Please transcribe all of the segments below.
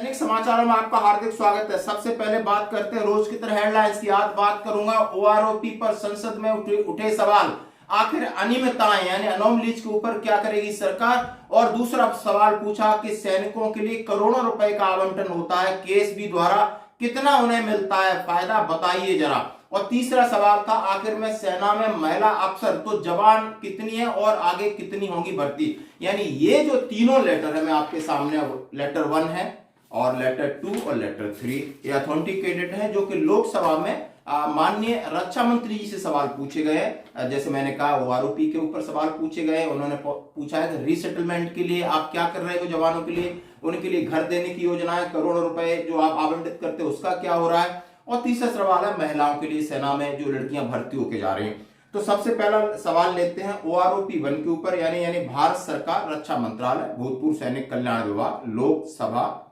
दैनिक समाचारों में आपका हार्दिक स्वागत है। सबसे पहले बात करते हैं रोज की तरह हेडलाइंस की। आज बात करूंगा ओआरओपी पर संसद में उठे सवाल। आखिर अनियमितताएं यानी अनोमलीज के ऊपर क्या करेगी सरकार। और दूसरा सवाल पूछा कि सैनिकों के लिए करोड़ों रुपए का आवंटन होता है केएसबी द्वारा, कितना उन्हें मिलता है फायदा, बताइए जरा। और तीसरा सवाल था आखिर में सेना में महिला अफसर तो जवान कितनी है और आगे कितनी होंगी भर्ती। यानी ये जो तीनों लेटर है मैं आपके सामने, लेटर 1 है और लेटर 2 और लेटर 3 ये ऑथेंटिकेटेड है, जो कि लोकसभा में माननीय रक्षा मंत्री जी से सवाल पूछे गए हैं। जैसे मैंने कहा ओआरओपी के ऊपर सवाल पूछे गए। उन्होंने पूछा है कि रीसेटलमेंट के लिए आप क्या कर रहे हो जवानों के लिए, उनके लिए घर देने की योजना है, करोड़ों रुपए जो आप आवंटित करते हो उसका क्या हो रहा है। और तीसरा सवाल है महिलाओं के लिए सेना में जो लड़कियां भर्ती होके जा रही हैं। तो सबसे पहला सवाल लेते हैं ओआरओपी 1 के ऊपर, यानी भारत सरकार रक्षा मंत्रालय भूतपूर्व सैनिक कल्याण विभाग लोकसभा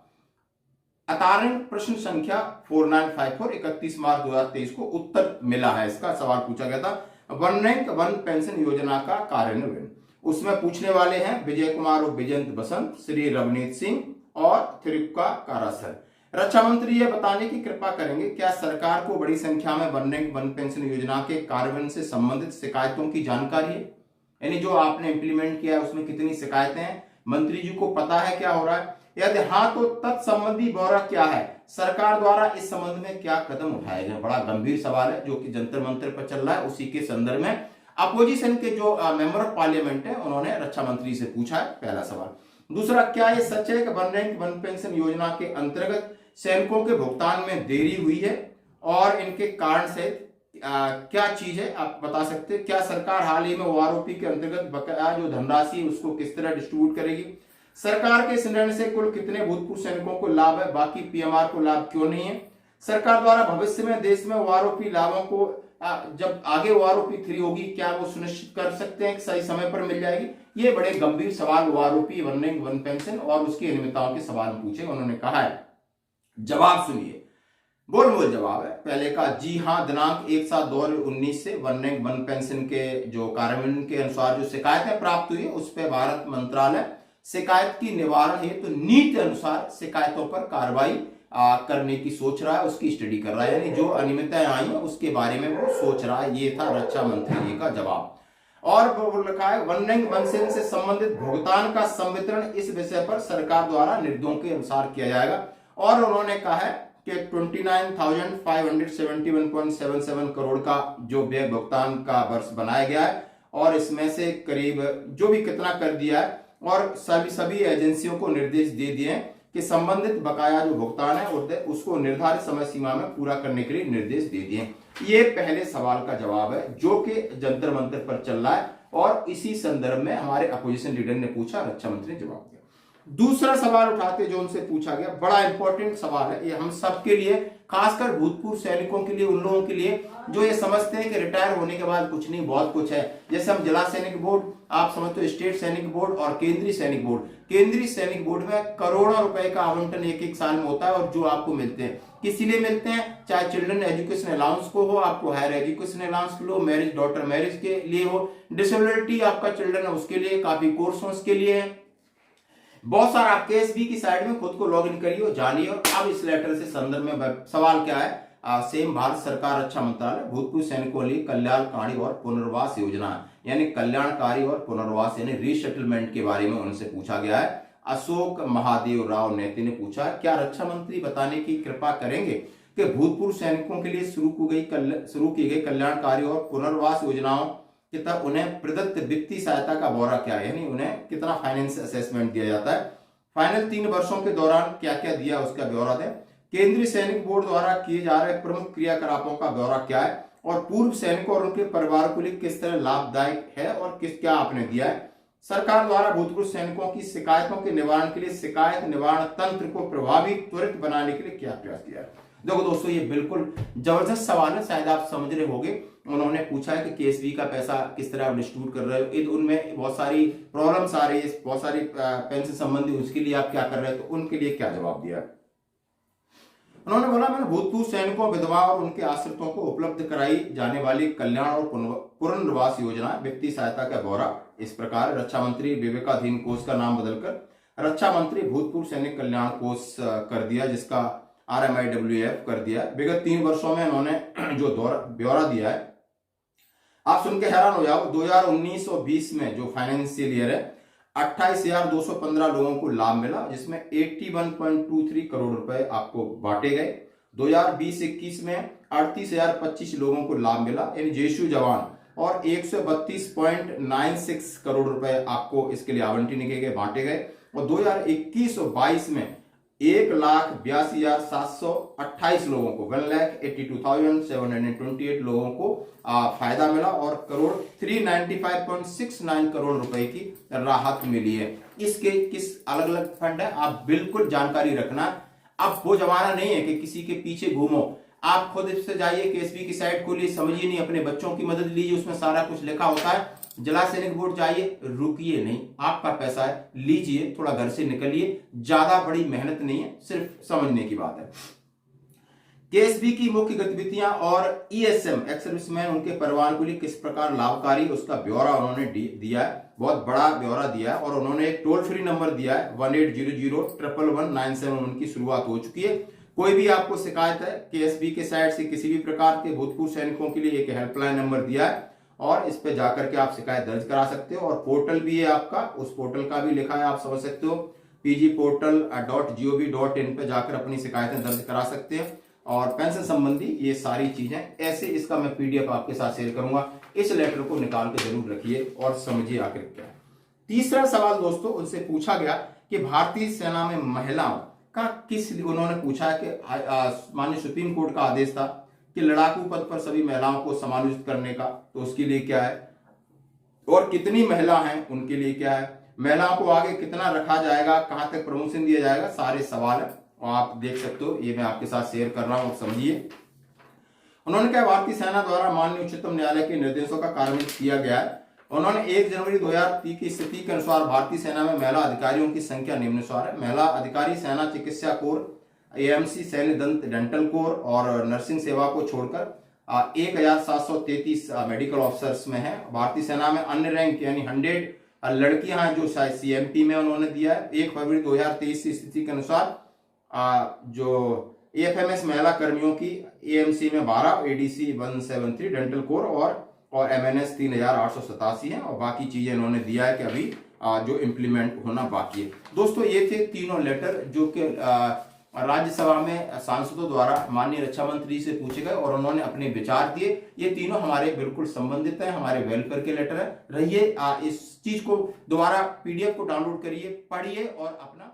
अतारण प्रश्न संख्या 4954 31 मार्च 2023 को उत्तर मिला है। इसका सवाल पूछा गया था वन रैंक वन पेंशन योजना का कार्यान्वयन। उसमें पूछने वाले हैं विजय कुमार और विजयंत बसंत, श्री रवनीत सिंह और त्रिपुका कारासर। रक्षा मंत्री ये बताने की कृपा करेंगे क्या सरकार को बड़ी संख्या में वन रैंक वन पेंशन योजना के कार्यान्वयन से संबंधित शिकायतों की जानकारी है, यानी जो आपने इंप्लीमेंट किया है उसमें कितनी शिकायतें हैं, मंत्री जी को पता है क्या हो रहा है। यदि हाँ तो तत्संबंधी ब्यौरा क्या है, सरकार द्वारा इस संबंध में क्या कदम उठाए गए। बड़ा गंभीर सवाल है जो कि जंतर मंतर पर चल रहा है। उसी के संदर्भ में अपोजिशन के जो मेंबर ऑफ पार्लियामेंट है उन्होंने रक्षा मंत्री से पूछा है, पहला सवाल। दूसरा, क्या ये सच है कि वन रैंक वन पेंशन योजना के अंतर्गत सैनिकों के भुगतान में देरी हुई है और इनके कारण से क्या चीज है आप बता सकते हैं। क्या सरकार हाल ही में ओआरओपी के अंतर्गत बकाया जो धनराशि है उसको किस तरह डिस्ट्रीब्यूट करेगी। सरकार के इस निर्णय से कुल कितने भूतपूर्व सैनिकों को लाभ है, बाकी पीएमआर को लाभ क्यों नहीं है। सरकार द्वारा भविष्य में देश में ओआरओपी लाभों को जब आगे ओआरओपी 3 होगी क्या वो सुनिश्चित कर सकते हैं कि सही समय पर मिल जाएगी। ये बड़े गंभीर सवाल OROP one rank one pension और उसकी अनियमितताओं के सवाल पूछे। उन्होंने कहा है, जवाब सुनिए, बोल बोल जवाब है। पहले का जी हाँ, दिनांक 1/7/2019 से वन रैंक वन पेंशन के जो कार्यान्वयन के अनुसार जो शिकायतें प्राप्त हुई है उस पर भारत मंत्रालय शिकायत की निवारण हेतु तो नीति अनुसार शिकायतों पर कार्रवाई करने की सोच रहा है, उसकी स्टडी कर रहा है, यानी जो अनियमितताएं आई है उसके बारे में वो सोच रहा है। ये था रक्षा मंत्री जी का जवाब। और वो लिखा है वन रैंक वन पेंशन से संबंधित भुगतान का संवितरण इस विषय पर सरकार द्वारा निर्देशों के अनुसार किया जाएगा। और उन्होंने कहा है कि 29,571.77 करोड़ का जो व्यय भुगतान का वर्ष बनाया गया है और इसमें से करीब जो भी कितना कर दिया है और सभी एजेंसियों को निर्देश दे दिए हैं कि संबंधित बकाया जो भुगतान है उसको निर्धारित समय सीमा में पूरा करने के लिए निर्देश दे दिए। ये पहले सवाल का जवाब है जो कि जंतर मंतर पर चल रहा है और इसी संदर्भ में हमारे अपोजिशन लीडर ने पूछा, रक्षा मंत्री ने जवाब दिया। दूसरा सवाल उठाते जो उनसे पूछा गया, बड़ा इंपॉर्टेंट सवाल है ये हम सबके लिए, खासकर भूतपूर्व सैनिकों के लिए, उन लोगों के लिए जो ये समझते हैं कि रिटायर होने के बाद कुछ नहीं बहुत कुछ है। जैसे हम जिला सैनिक बोर्ड, आप समझते हो स्टेट सैनिक बोर्ड और केंद्रीय सैनिक बोर्ड। केंद्रीय सैनिक बोर्ड में करोड़ों रुपए का आवंटन एक साल में होता है और जो आपको मिलते हैं किसी लिए मिलते हैं, चाहे चिल्ड्रन एजुकेशन अलाउंस को हो, आपको हायर एजुकेशन अलाउंस लो, मैरिज डॉटर मैरिज के लिए हो, डिसेबिलिटी आपका चिल्ड्रन है उसके लिए, काफी कोर्स उसके लिए है, बहुत सारा। आप केएसबी की साइड में खुद को लॉग इन करिए और जानिए। और अब इस लेटर से संदर्भ में सवाल क्या है, सेम भारत सरकार रक्षा मंत्रालय भूतपूर्व सैनिकों के लिए कल्याणकारी और पुनर्वास योजना, यानी कल्याणकारी और पुनर्वास यानी रीसेटलमेंट के बारे में उनसे पूछा गया है। अशोक महादेव राव नेते ने पूछा, क्या रक्षा मंत्री बताने की कृपा करेंगे कि भूतपूर्व सैनिकों के लिए शुरू की गई कल्याणकारी और पुनर्वास योजनाओं की तरह उन्हें प्रदत्त वित्तीय सहायता का ब्यौरा क्या है, यानी उन्हें कितना फाइनेंस असेसमेंट दिया जाता है, फाइनल 3 वर्षों के दौरान क्या क्या दिया उसका ब्यौरा दें, केंद्रीय सैनिक बोर्ड द्वारा किए जा रहे प्रमुख क्रियाकलापों का ब्यौरा क्या है और पूर्व सैनिकों और उनके परिवार के लिए किस तरह लाभदायक है और क्या आपने दिया है। सरकार द्वारा भूतपूर्व सैनिकों की शिकायतों के निवारण के लिए शिकायत निवारण तंत्र को प्रभावी त्वरित बनाने के लिए क्या प्रयास किया है। देखो दोस्तों, ये बिल्कुल जबरदस्त सवाल है, शायद आप समझ रहे होंगे। उन्होंने पूछा है कि केएसबी का पैसा किस तरह आप डिस्ट्रीब्यूट कर रहे हो, उनमें बहुत सारी प्रॉब्लम्स आ रही है, बहुत सारी पेंशन संबंधी, उसके लिए आप क्या कर रहे हो, तो उनके लिए क्या जवाब दिया। उन्होंने बोला, मैंने भूतपूर्व सैनिकों, विधवा और उनके आश्रितों को उपलब्ध कराई जाने वाली कल्याण और पुनर्वास योजना वित्तीय सहायता का ब्यौरा इस प्रकार। रक्षा मंत्री विवेकाधीन कोष का नाम बदलकर रक्षा मंत्री भूतपूर्व सैनिक कल्याण कोष कर दिया, जिसका RMIWF कर दिया। विगत 3 वर्षों में उन्होंने जो ब्यौरा दिया है, आप सुन के हैरान हो जाओ। 2019 और 20 में जो फाइनेंशियल ईयर है, 28,215 लोगों को लाभ मिला, जिसमें 81.23 करोड़ रुपए आपको बांटे गए। 2020-21 में 38,025 लोगों को लाभ मिला, यानी जेशु जवान, और 132.96 करोड़ रुपए आपको इसके लिए आवंटित किए गए, बांटे गए। और 2021 और 22 में 1,82,728 लोगों को 1,82,728 लोगों को फायदा मिला और 395.69 करोड़ रुपए की राहत मिली है। इसके किस अलग अलग फंड है, आप बिल्कुल जानकारी रखना। अब वो जमाना नहीं है कि किसी के पीछे घूमो, आप खुद से जाइए, केएसबी की साइट खोलिए, समझिए नहीं, अपने बच्चों की मदद लीजिए, उसमें सारा कुछ लिखा होता है। जिला सैनिक बोर्ड जाइए, रुकिए नहीं, आपका पैसा है, लीजिए, थोड़ा घर से निकलिए, ज्यादा बड़ी मेहनत नहीं है, सिर्फ समझने की बात है। केएसबी की मुख्य गतिविधियां और ESM एक्स सर्विसमैन उनके परिवार के लिए किस प्रकार लाभकारी, उसका ब्यौरा उन्होंने दिया है, बहुत बड़ा ब्यौरा दिया है। और उन्होंने एक टोल फ्री नंबर दिया है 1800-111-971, उनकी शुरुआत हो चुकी है। कोई भी आपको शिकायत है केएसबी के साइड से किसी भी प्रकार के भूतपूर्व सैनिकों के लिए एक हेल्पलाइन नंबर दिया है, और इस पे जाकर के आप शिकायत दर्ज करा सकते हो। और पोर्टल भी है आपका, उस पोर्टल का भी लिखा है, आप समझ सकते हो, pgportal.gov.in पे जाकर अपनी शिकायतें दर्ज करा सकते हैं। और पेंशन संबंधी ये सारी चीजें ऐसे, इसका मैं PDF आपके साथ शेयर करूंगा, इस लेटर को निकाल के जरूर रखिए और समझिए आखिर क्या है। तीसरा सवाल दोस्तों उनसे पूछा गया कि भारतीय सेना में महिलाओं का उन्होंने पूछा है कि माननीय सुप्रीम कोर्ट का आदेश था कि लड़ाकू पद पर सभी महिलाओं को समायोजित करने का, तो उसके लिए क्या है, और कितनी महिला हैं उनके लिए क्या है, महिलाओं को आगे कितना रखा जाएगा, कहां तक प्रमोशन दिया जाएगा, सारे सवाल है, और आप देख सकते हो, ये मैं आपके साथ शेयर कर रहा हूं, समझिए। उन्होंने कहा भारतीय सेना द्वारा माननीय उच्चतम न्यायालय के निर्देशों का कार्यान्वयन किया गया है। उन्होंने 1 जनवरी 2003 की स्थिति के अनुसार भारतीय सेना में महिला अधिकारियों की संख्या निम्नानुसार है। महिला अधिकारी सेना चिकित्सा कोर, AMC सैन्य दंत डेंटल कोर और नर्सिंग सेवा को छोड़कर 1,733 मेडिकल ऑफिसर्स में है। भारतीय सेना में अन्य रैंक यानी 100 लड़कियां हैं, जो शायद CMP में उन्होंने दिया है। 1 फरवरी 2023 की स्थिति के अनुसार जो AFMS महिला कर्मियों की AMC में 12, ADC 173 डेंटल कोर और MNS 3,887 है, और बाकी चीजें इन्होंने दिया है कि अभी जो इम्प्लीमेंट होना बाकी है। दोस्तों ये थे तीनों लेटर जो कि राज्यसभा में सांसदों द्वारा माननीय रक्षा मंत्री से पूछे गए और उन्होंने अपने विचार दिए। ये तीनों हमारे बिल्कुल संबंधित है, हमारे वेलफेयर के लेटर है। रहिए, इस चीज को दोबारा PDF को डाउनलोड करिए, पढ़िए और अपना